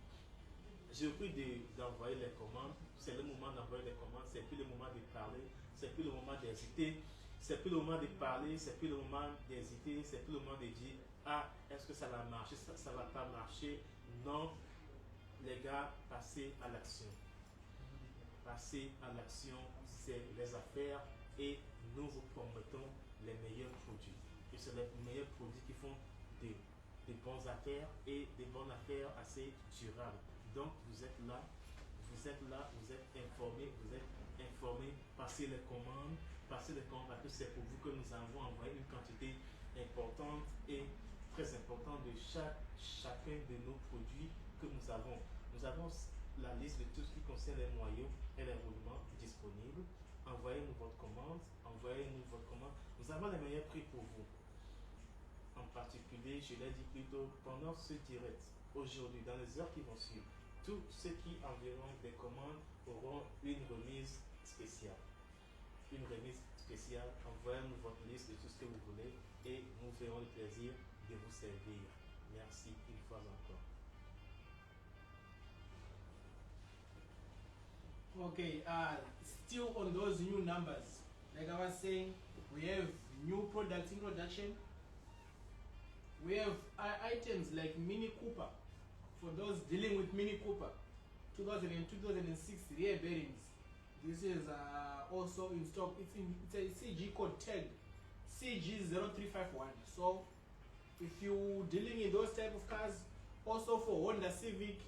Je vous prie d'envoyer les commandes. C'est le moment d'envoyer les commandes. C'est plus le moment de parler. C'est plus le moment d'hésiter. C'est plus le moment de parler. C'est plus le moment d'hésiter. C'est plus le moment de dire ah, est-ce que ça va marcher? Ça ne va pas marcher. Non, les gars, passez à l'action. Passez à l'action. C'est les affaires et nous vous promettons les meilleurs produits. Et c'est les meilleurs produits qui font des bonnes affaires et des bonnes affaires assez durables. Donc vous êtes là, vous êtes informés, passez les commandes parce que c'est pour vous que nous avons envoyé une quantité importante et très importante de chacun de nos produits que nous avons. Nous avons la liste de tout ce qui concerne les noyaux et les roulements disponibles. Envoyez-nous votre commande, Nous avons les meilleurs prix pour vous. En particulier, je l'ai dit plus tôt, pendant ce direct, aujourd'hui, dans les heures qui vont suivre, tous ceux qui enverront des commandes auront une remise spéciale. Une remise spéciale, envoyez-nous votre liste de tout ce que vous voulez et nous ferons le plaisir de vous servir. Merci une fois encore. Okay, still on those new numbers, like I was saying, we have new products introduction. We have items like Mini Cooper, for those dealing with Mini Cooper, 2000 and 2006 rear bearings. This is also in stock. It's a CG code tag, CG0351. So if you dealing in those type of cars, also for Honda Civic,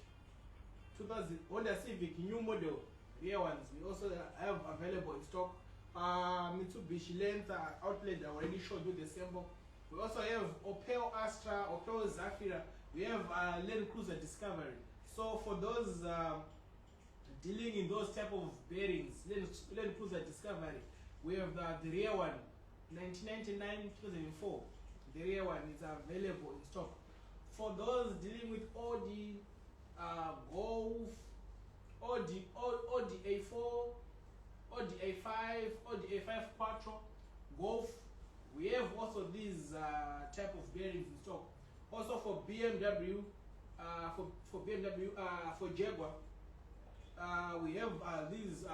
Honda Civic new model, rear ones, we also have available in stock. Mitsubishi Lancer outlet, I already showed you the sample. We also have Opel Astra, Opel Zafira. We have Land Cruiser Discovery. So for those dealing in those type of bearings, Land Cruiser Discovery, we have the rear one, 1999, 2004. The rear one is available in stock. For those dealing with Audi, Golf, Audi A4, Audi A5, Audi A5 Quattro, Golf. We have also these type of bearings in stock. Also for BMW, for Jaguar, we have these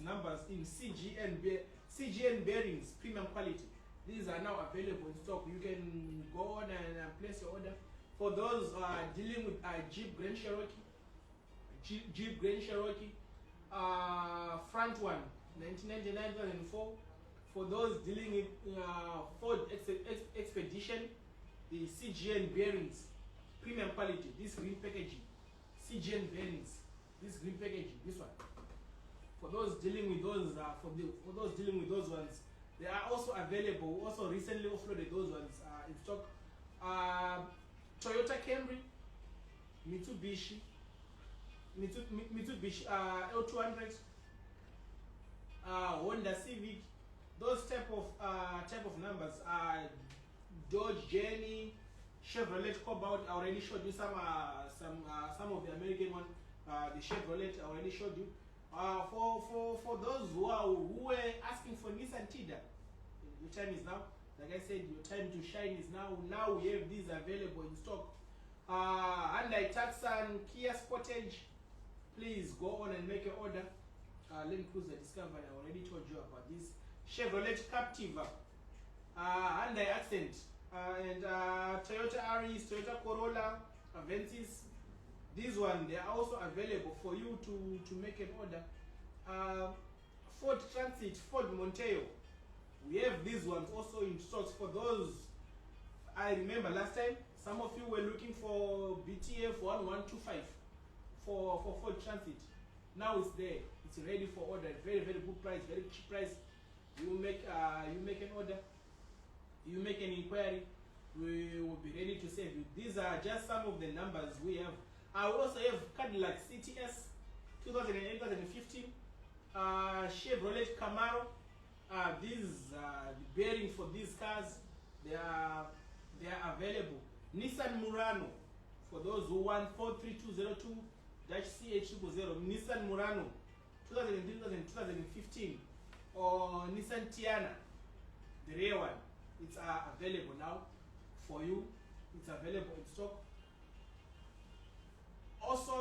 numbers in CGN bearings, premium quality. These are now available in stock. You can go on and place your order. For those dealing with Jeep Grand Cherokee, front one, 1999-2004. For those dealing with Ford Expedition, the CGN bearings, premium quality, this green packaging, CGN bearings, this green packaging, this one. For those dealing with those, for those dealing with those ones, they are also available. Also recently offloaded those ones in stock. Toyota Camry, Mitsubishi L200, Honda Civic. Those type of numbers are Dodge Journey, Chevrolet Cobalt. I already showed you some of the American one. The Chevrolet I already showed you. For those who were asking for Nissan Tida, your time is now. Like I said, your time to shine is now. Now we have these available in stock. Hyundai Tucson, Kia Sportage. Please go on and make an order. Land Cruiser Discovery, I already told you about this. Chevrolet Captiva, Hyundai Accent, and Toyota Aris, Toyota Corolla, Avensis. These ones, they are also available for you to make an order. Ford Transit, Ford Mondeo. We have these ones also in stocks for those. I remember last time, some of you were looking for BTF 1125 for Ford Transit. Now it's there. It's ready for order. Very, very good price, very cheap price. You make an order, you make an inquiry, we will be ready to serve you. These are just some of the numbers we have. I also have Cadillac CTS 2008-2015, Chevrolet Camaro. These the bearing for these cars, they are available. Nissan Murano, for those who want 43202-CH000, Nissan Murano 2015. Or Nissan Tiana, the rear one, it's available now for you. It's available in stock. Also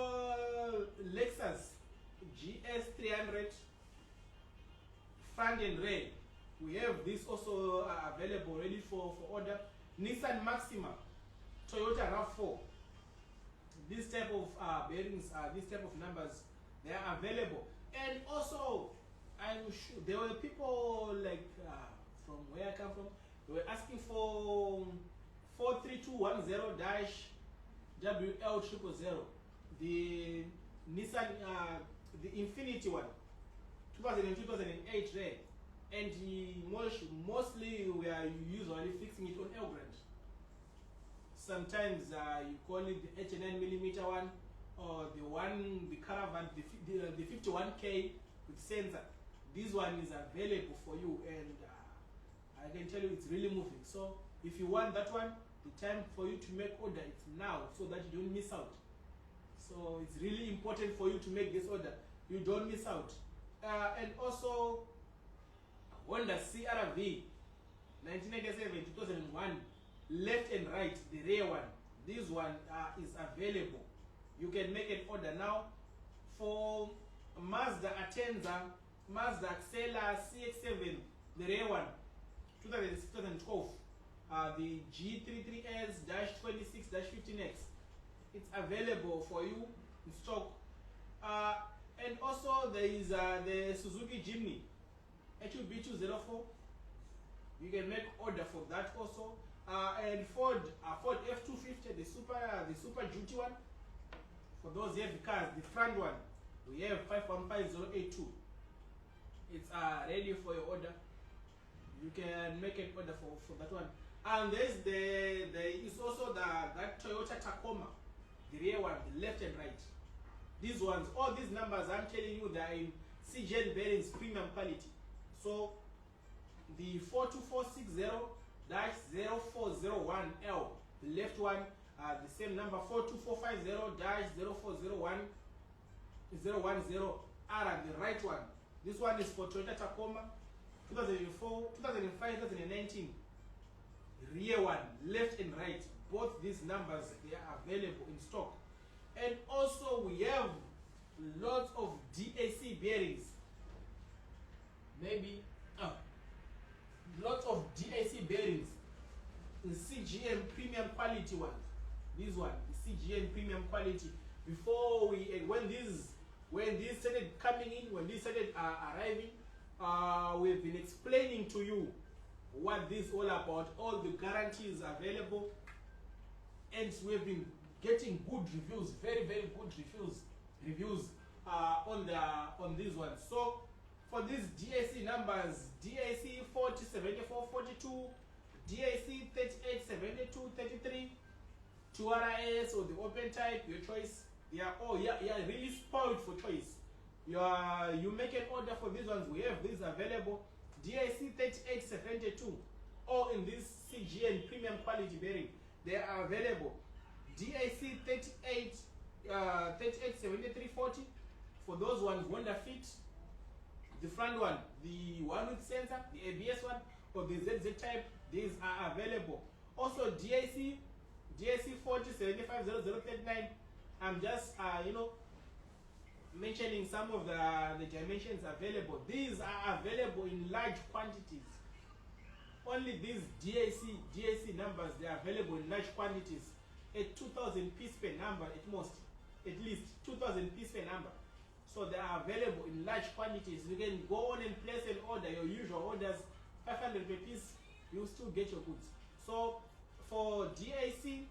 Lexus GS300 front and rear, we have this also available ready for order. Nissan Maxima, Toyota RAV4. This type of bearings, this type of numbers, they are available. And also I'm sure there were people like from where I come from, they were asking for 43210-WL000, the Nissan, the Infinity one, 2002-2008 rare, and mostly we are usually fixing it on Elgrand. Sometimes you call it the 89mm one, or the Caravan, the 51K with sensor. This one is available for you, and I can tell you it's really moving. So if you want that one, the time for you to make order is now, so that you don't miss out. So it's really important for you to make this order. You don't miss out. And also Honda CR-V 1997-2001, left and right, the rear one. This one is available. You can make an order now. For Mazda Atenza, Mazda Axela CX-7, the rear one, 2012, the G33S-26-15X. It's available for you in stock. And also there is the Suzuki Jimny HUB204. You can make order for that also. And Ford F-250, the super duty one. For those heavy cars, the front one, we have 515082. It's ready for your order. You can make an order for that one. And there is also that Toyota Tacoma, the rear one, the left and right. These ones, all these numbers I'm telling you, they are in CGN bearings, premium quality. So the 42460-0401L, the left one, the same number 42450-0401. 010R, the right one. This one is for Toyota Tacoma 2004, 2005, 2019. Rear one, left and right. Both these numbers, they are available in stock. And also we have lots of DAC bearings. Maybe lots of DAC bearings in CGN premium quality ones. This one is CGN premium quality. Before when these started coming in, when these started arriving, we've been explaining to you what this is all about, all the guarantees available, and we've been getting good reviews, very good reviews on these ones. So for these DAC numbers, DAC 407442, DAC 387233, 2RS or the open type, your choice. They are all really spoiled for choice. You make an order for these ones, we have these available. DAC 3872, all in this CGN premium quality bearing, they are available. DAC 387340, for those ones Honda Fit, the front one, the one with sensor, the ABS one, or the ZZ type, these are available. Also DAC 40750039, I'm just mentioning some of the dimensions available. These are available in large quantities. Only these DAC numbers, they are available in large quantities. A 2,000 piece per number at least 2,000 piece per number. So they are available in large quantities. You can go on and place an order, your usual orders, 500 per piece, you still get your goods. So for DAC,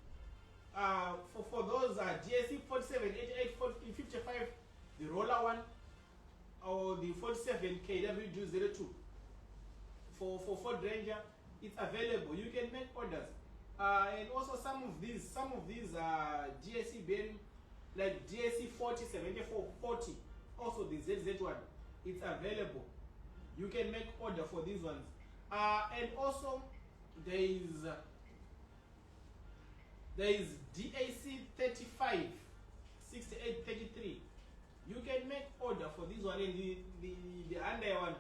for those DAC 478855, the roller one, or the 47 KW02 for Ford Ranger, it's available. You can make orders. And also some of these DAC bearing, like DAC 407440, also the ZZ one, it's available. You can make order for these ones. And also there is DAC 356833. You can make order for this one. And the under one,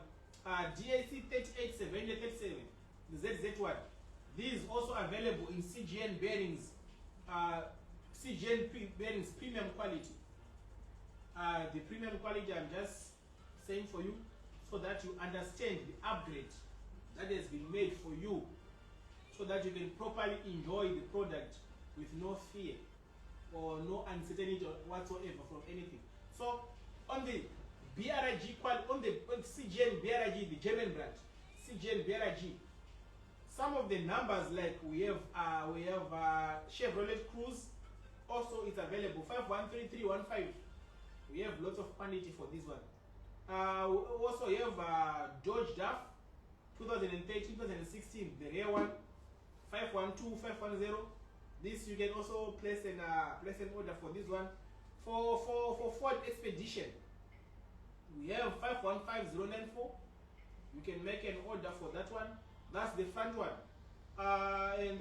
DAC 387037, the ZZ one. This is also available in CGN bearings, bearings premium quality. The premium quality, I'm just saying for you so that you understand the upgrade that has been made for you, so that you can properly enjoy the product with no fear or no uncertainty whatsoever from anything. So on the BRG, on the CGN BRG, the German brand, CGN BRG, some of the numbers, like we have Chevrolet Cruze, also it's available, 513315. We have lots of quantity for this one. Also you have Dodge Duff 2013, 2016, the rear one, 512, 510. This you can also place an order for this one. For Ford Expedition, we have 515094. You can make an order for that one. That's the front one. And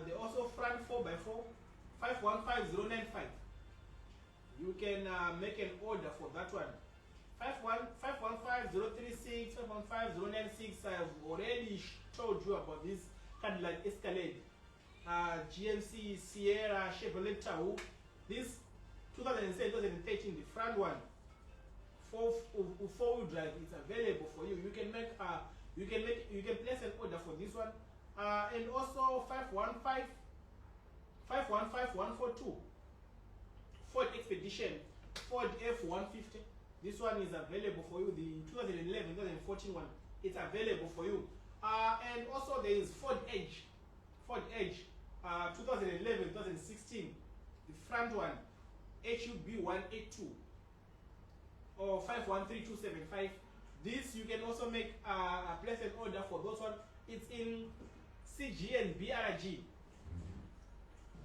they also front 4x4, 515095. You can make an order for that one. 515036, 515096. I've already told you about this Cadillac Escalade, GMC Sierra, Chevrolet Tahoe. This 2007, 2013, the front one, four-wheel drive, it's available for you. You can make you can place an order for this one. And also 515142, Ford Expedition, Ford F-150. This one is available for you. The 2011, 2014 one, it's available for you. And also there is Ford Edge, 2011, 2016, the front one, HUB 182 or 513275. This you can also make a place an order for those one. It's in CGN BRG.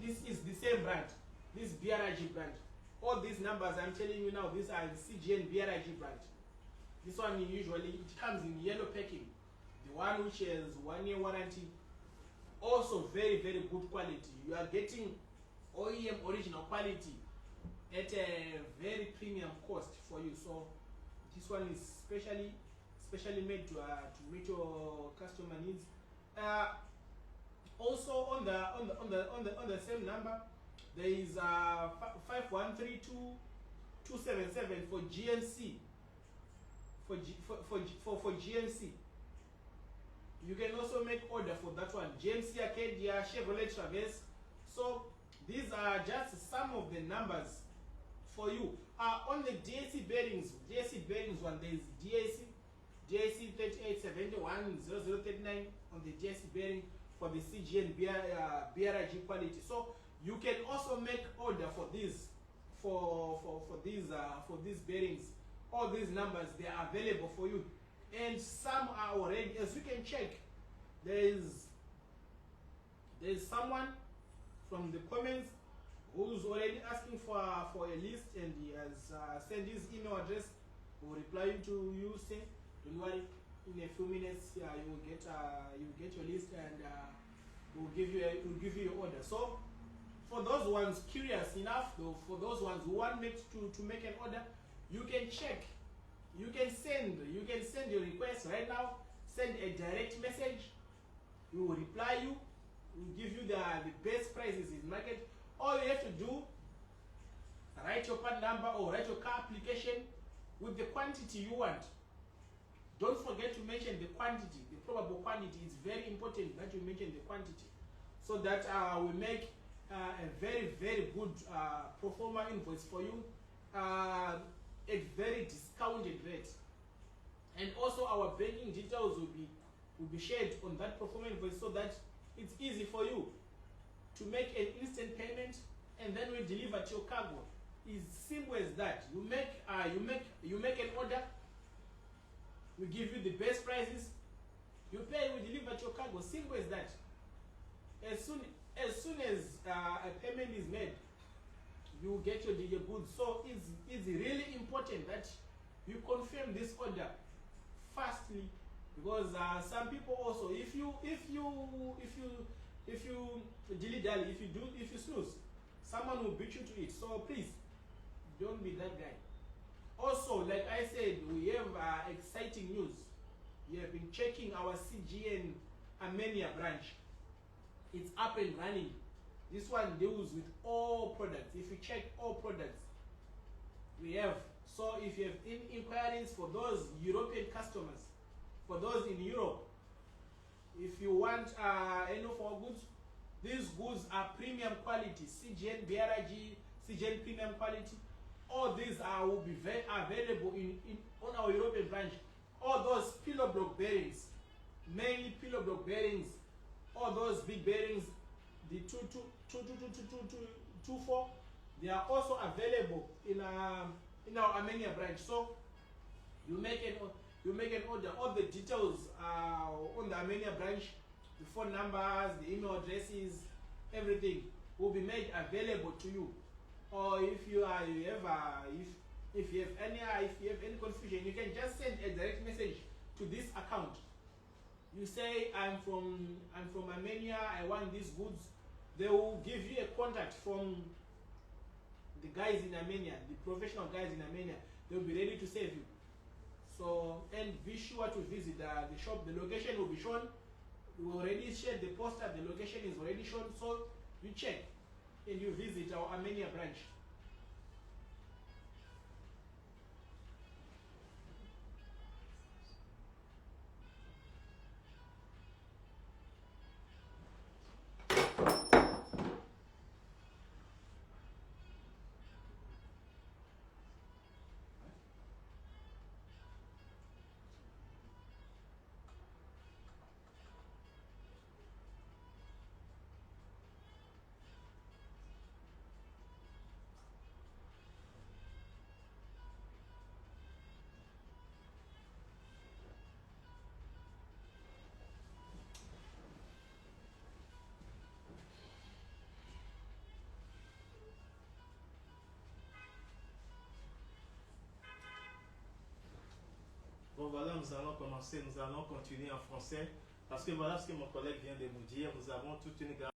This is the same brand, this BRG brand. All these numbers I'm telling you now, these are the CGN BRG brand. This one usually it comes in yellow packing, the one which has 1 year warranty. Also very good quality. You are getting OEM original quality. at a very premium cost for you. So this one is specially made to meet your customer needs. Also on the same number, there is 5132 for GNC. For GNC, you can also make order for that one. GMC Acadia, Chevrolet Traverse. So these are just some of the numbers for you. On the DAC bearings one, there is DAC 3871 0039 on the DAC bearing for the CGN BRG quality. So you can also make order for these for these bearings. All these numbers, they are available for you, and some are already, as you can check. There is someone from the comments who's already asking for a list, and he has sent his email address. We'll reply to you. Say, don't worry, in a few minutes you will get your list, and we'll give you your order. So for those ones curious enough, though, for those ones who want to make an order, you can check. You can send your request right now. Send a direct message. We will reply you. We'll give you the best prices in market. All you have to do, write your part number or write your car application with the quantity you want. Don't forget to mention the quantity, the probable quantity. It's very important that you mention the quantity, so that we make a very, very good pro forma invoice for you at very discounted rate. And also our banking details will be shared on that pro forma invoice, so that it's easy for you to make an instant payment, and then we deliver to your cargo. It's simple as that. You make an order, we give you the best prices, you pay, we deliver to your cargo. Simple as that. As soon as a payment is made, you get your goods. So it's really important that you confirm this order fastly, because some people also, if you dilly-dally, if you snooze, someone will beat you to it. So please don't be that guy. Also, like I said, we have exciting news. We have been checking our CGN Armenia branch. It's up and running. This one deals with all products. If you check all products, we have. So if you have any inquiries for those European customers, for those in Europe, if you want any of our goods, these goods are premium quality, CGN, BRG, CGN premium quality. All these will be available on our European branch. All those pillow block bearings, mainly pillow block bearings, all those big bearings, the 224, they are also available in our Armenia branch. So you make an order. All the details are on the Armenia branch. The phone numbers, the email addresses, everything will be made available to you. Or if you have any confusion, you can just send a direct message to this account. You say, I'm from Armenia, I want these goods. They will give you a contact from the guys in Armenia, the professional guys in Armenia. They will be ready to save you. So, and be sure to visit the shop. The location will be shown. We already shared the poster. The location is already shown. So you check and you visit our Armenia branch. Bon voilà, nous allons commencer, nous allons continuer en français, parce que voilà ce que mon collègue vient de nous dire. Nous avons toute une gamme